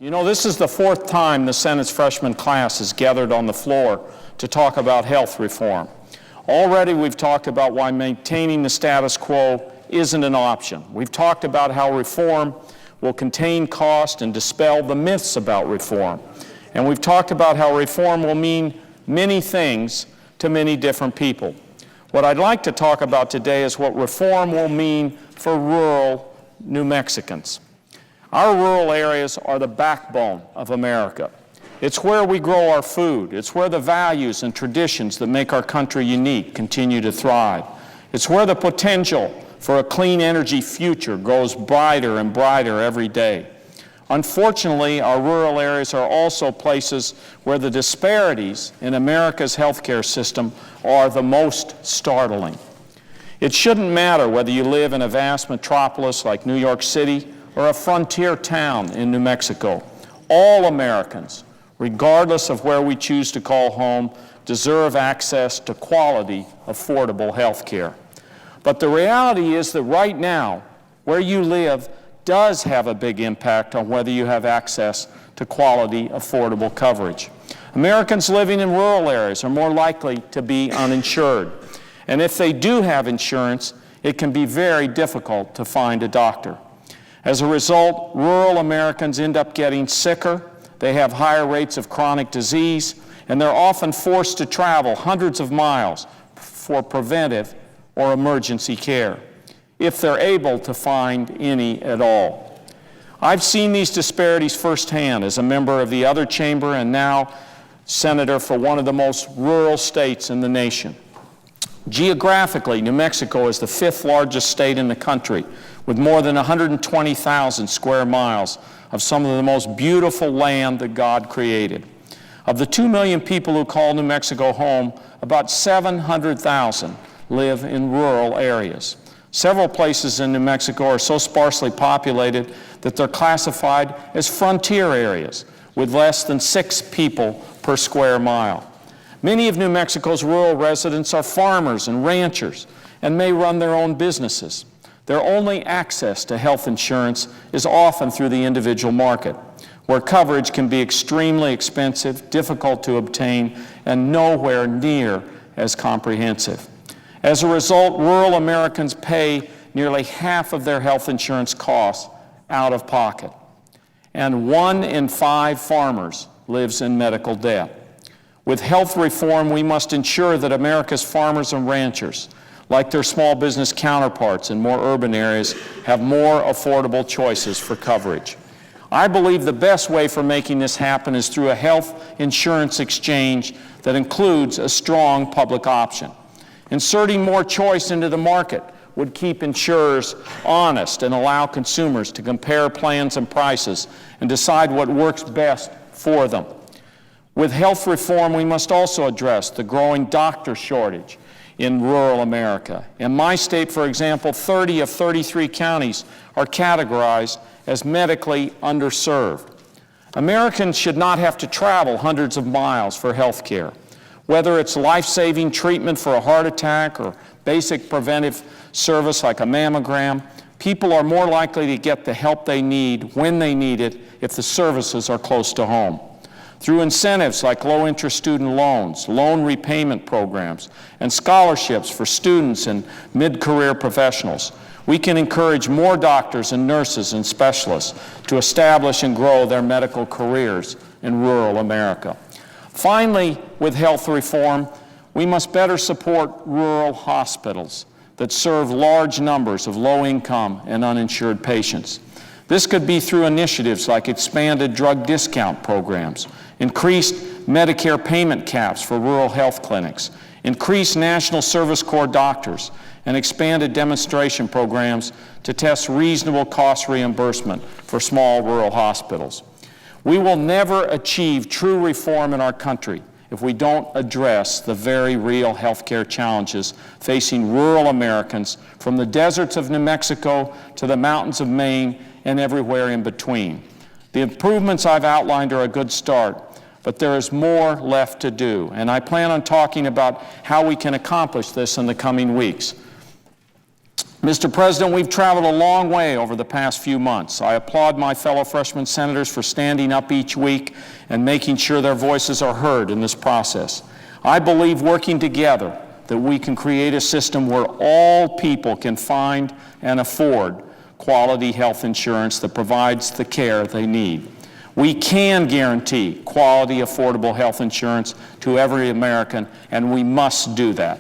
You know, this is the fourth time the Senate's freshman class has gathered on the floor to talk about health reform. Already we've talked about why maintaining the status quo isn't an option. We've talked about how reform will contain cost and dispel the myths about reform. And we've talked about how reform will mean many things to many different people. What I'd like to talk about today is what reform will mean for rural New Mexicans. Our rural areas are the backbone of America. It's where we grow our food. It's where the values and traditions that make our country unique continue to thrive. It's where the potential for a clean energy future grows brighter and brighter every day. Unfortunately, our rural areas are also places where the disparities in America's healthcare system are the most startling. It shouldn't matter whether you live in a vast metropolis like New York City or a frontier town in New Mexico. All Americans, regardless of where we choose to call home, deserve access to quality, affordable health care. But the reality is that right now, where you live does have a big impact on whether you have access to quality, affordable coverage. Americans living in rural areas are more likely to be uninsured. And if they do have insurance, it can be very difficult to find a doctor. As a result, rural Americans end up getting sicker, they have higher rates of chronic disease, and they're often forced to travel hundreds of miles for preventive or emergency care, if they're able to find any at all. I've seen these disparities firsthand as a member of the other chamber and now senator for one of the most rural states in the nation. Geographically, New Mexico is the fifth largest state in the country, with more than 120,000 square miles of some of the most beautiful land that God created. Of the 2 million people who call New Mexico home, about 700,000 live in rural areas. Several places in New Mexico are so sparsely populated that they're classified as frontier areas, with less than 6 people per square mile. Many of New Mexico's rural residents are farmers and ranchers and may run their own businesses. Their only access to health insurance is often through the individual market, where coverage can be extremely expensive, difficult to obtain, and nowhere near as comprehensive. As a result, rural Americans pay nearly half of their health insurance costs out of pocket. And 1 in 5 farmers lives in medical debt. With health reform, we must ensure that America's farmers and ranchers, like their small business counterparts in more urban areas, have more affordable choices for coverage. I believe the best way for making this happen is through a health insurance exchange that includes a strong public option. Inserting more choice into the market would keep insurers honest and allow consumers to compare plans and prices and decide what works best for them. With health reform, we must also address the growing doctor shortage in rural America. In my state, for example, 30 of 33 counties are categorized as medically underserved. Americans should not have to travel hundreds of miles for health care. Whether it's life-saving treatment for a heart attack or basic preventive service like a mammogram, people are more likely to get the help they need when they need it if the services are close to home. Through incentives like low-interest student loans, loan repayment programs, and scholarships for students and mid-career professionals, we can encourage more doctors and nurses and specialists to establish and grow their medical careers in rural America. Finally, with health reform, we must better support rural hospitals that serve large numbers of low-income and uninsured patients. This could be through initiatives like expanded drug discount programs, increased Medicare payment caps for rural health clinics, increased National Service Corps doctors, and expanded demonstration programs to test reasonable cost reimbursement for small rural hospitals. We will never achieve true reform in our country if we don't address the very real healthcare challenges facing rural Americans from the deserts of New Mexico to the mountains of Maine and everywhere in between. The improvements I've outlined are a good start, but there is more left to do, and I plan on talking about how we can accomplish this in the coming weeks. Mr. President, we've traveled a long way over the past few months. I applaud my fellow freshman senators for standing up each week and making sure their voices are heard in this process. I believe working together that we can create a system where all people can find and afford quality health insurance that provides the care they need. We can guarantee quality, affordable health insurance to every American, and we must do that.